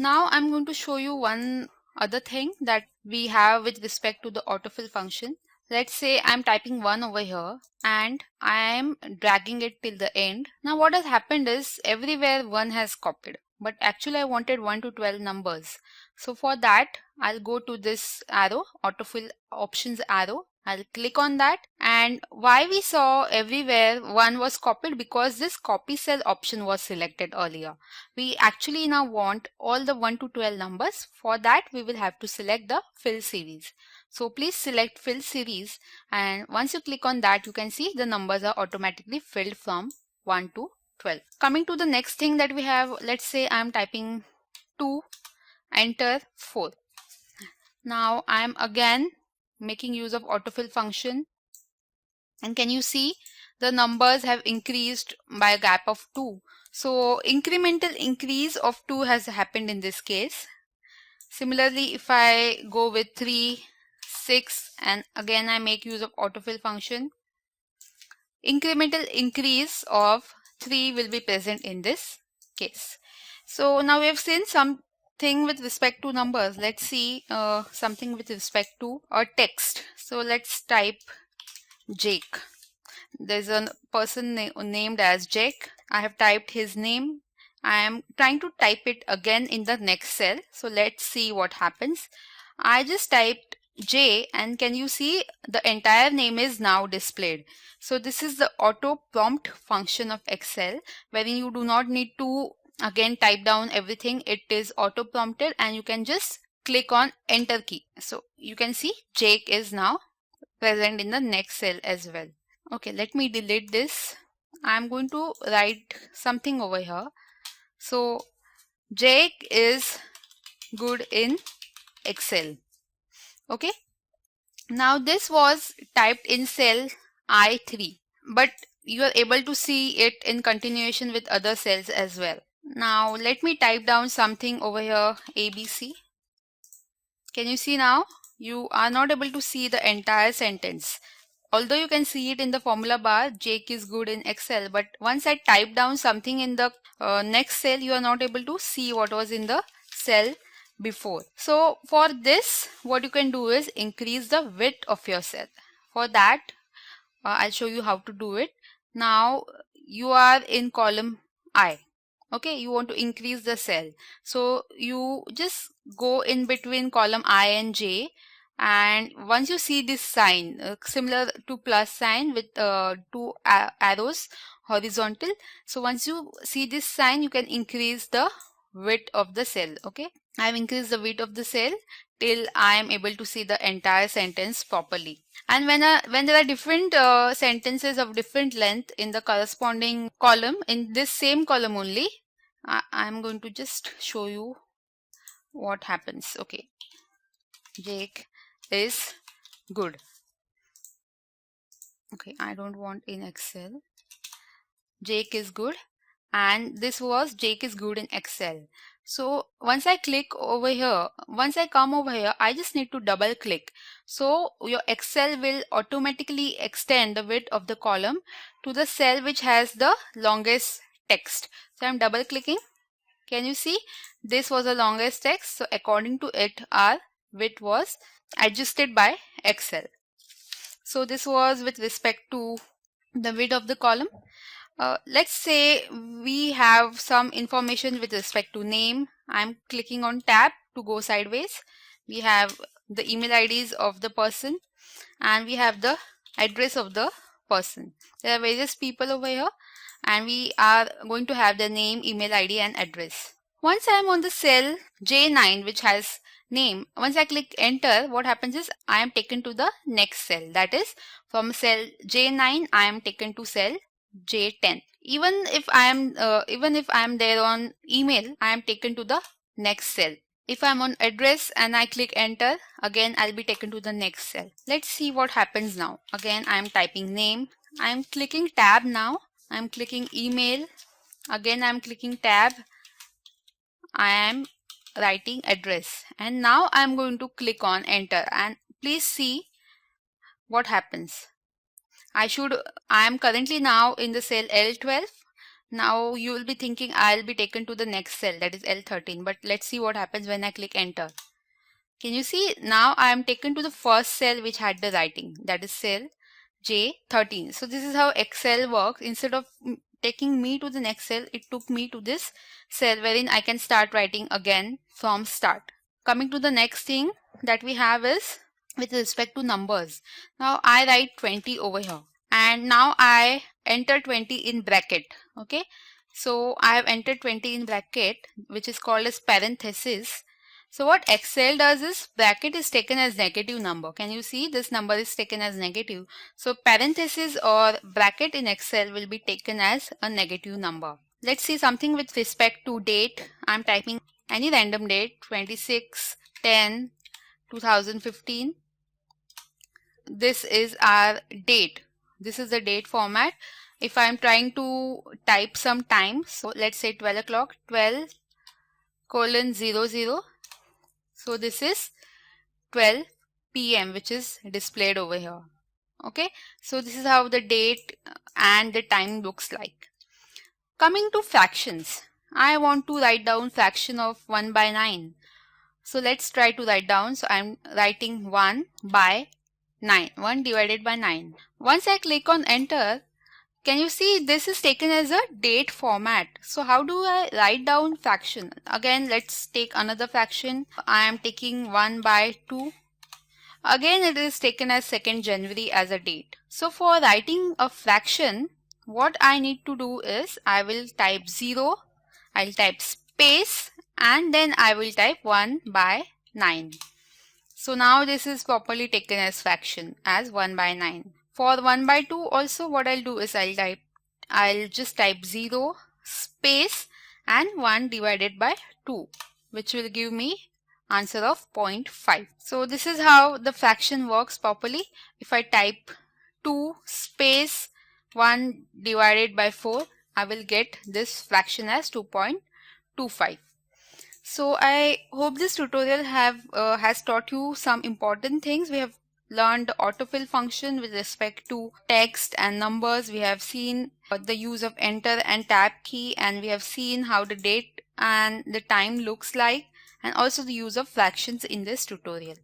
Now I'm going to show you one other thing that we have with respect to the autofill function. Let's say I'm typing 1 over here and I'm dragging it till the end. Now what has happened is everywhere 1 has copied, but actually I wanted 1 to 12 numbers. So for that I'll go to this arrow, autofill options arrow. I'll click on that, and why we saw everywhere 1 was copied, because this copy cell option was selected earlier. We actually now want all the 1 to 12 numbers. For that we will have to select the fill series. So please select fill series, and once you click on that you can see the numbers are automatically filled from 1 to 12. Coming to the next thing that we have, let's say I am typing 2, enter 4. Now I am again making use of autofill function, and can you see the numbers have increased by a gap of 2. So incremental increase of 2 has happened in this case. Similarly, if I go with 3, 6, and again I make use of autofill function, incremental increase of 3 will be present in this case. So now we have seen something with respect to numbers. Let's see something with respect to a text. So let's type Jake. There's a person named as Jake. I have typed his name. I am trying to type it again in the next cell. So let's see what happens. I just typed J, and can you see the entire name is now displayed. So this is the auto prompt function of Excel, wherein you do not need to again type down everything. It is auto prompted and you can just click on enter key. So you can see Jake is now present in the next cell as well. Okay, let me delete this. I'm going to write something over here. So Jake is good in Excel. Okay, now this was typed in cell I3, but you are able to see it in continuation with other cells as well. Now let me type down something over here, ABC. Can you see now? You are not able to see the entire sentence. Although you can see it in the formula bar, Jake is good in Excel, but once I type down something in the next cell, you are not able to see what was in the cell before. So for this, what you can do is increase the width of your cell. For that, I'll show you how to do it. Now you are in column I. Okay, you want to increase the cell. So you just go in between column I and J, and once you see this sign similar to plus sign with two arrows horizontal, so once you see this sign you can increase the width of the cell. Okay, I have increased the width of the cell till I am able to see the entire sentence properly. And when there are different sentences of different length in the corresponding column, in this same column only, I'm going to just show you what happens. Okay, Jake is good. Okay, I don't want in Excel. Jake is good, and this was Jake is good in Excel. So once I click over here, once I come over here, I just need to double click. So your Excel will automatically extend the width of the column to the cell which has the longest text. So I'm double clicking. Can you see? This was the longest text. So according to it, our width was adjusted by Excel. So this was with respect to the width of the column. Let's say we have some information with respect to name. I'm clicking on tab to go sideways. We have the email IDs of the person, and we have the address of the person. There are various people over here, and we are going to have the name, email ID and address. Once I am on the cell J9 which has name, once I click enter, what happens is I am taken to the next cell. That is, from cell J9 I am taken to cell J10. Even if I am there on email, I am taken to the next cell. If I'm on address and I click enter, again I'll be taken to the next cell. Let's see what happens now. Again I'm typing name. I'm clicking tab now. I'm clicking email. Again I'm clicking tab. I am writing address, and now I'm going to click on enter, and please see what happens. I am currently now in the cell L12. Now you will be thinking I'll be taken to the next cell, that is L13, but let's see what happens when I click enter. Can you see? Now I am taken to the first cell which had the writing, that is cell J13. So this is how Excel works. Instead of taking me to the next cell, it took me to this cell wherein I can start writing again from start. Coming to the next thing that we have is with respect to numbers. Now I write 20 over here, and now I enter 20 in bracket. Okay, so I have entered 20 in bracket, which is called as parenthesis. So what Excel does is bracket is taken as negative number. Can you see this number is taken as negative? So parenthesis or bracket in Excel will be taken as a negative number. Let's see something with respect to date. I'm typing any random date, 26/10/2015. This is our date. This is the date format. If I'm trying to type some time, so let's say 12 o'clock, 12:00. So this is 12 p.m. which is displayed over here. Okay, so this is how the date and the time looks like. Coming to fractions, I want to write down fraction of 1/9. So let's try to write down. So I'm writing 1/9, 1 divided by 9. Once I click on enter, can you see this is taken as a date format? So how do I write down fraction? Again, let's take another fraction. I am taking 1/2. Again, it is taken as 2nd January as a date. So for writing a fraction, what I need to do is I will type 0, I'll type space, and then I will type 1/9. So now this is properly taken as fraction as 1/9. For 1/2 also, what I'll do is I'll just type 0 space and 1 divided by 2, which will give me answer of 0.5. So this is how the fraction works properly. If I type 2 space 1 divided by 4, I will get this fraction as 2.25. So I hope this tutorial has taught you some important things. We have learned the autofill function with respect to text and numbers. We have seen the use of enter and tab key, and we have seen how the date and the time looks like, and also the use of fractions in this tutorial.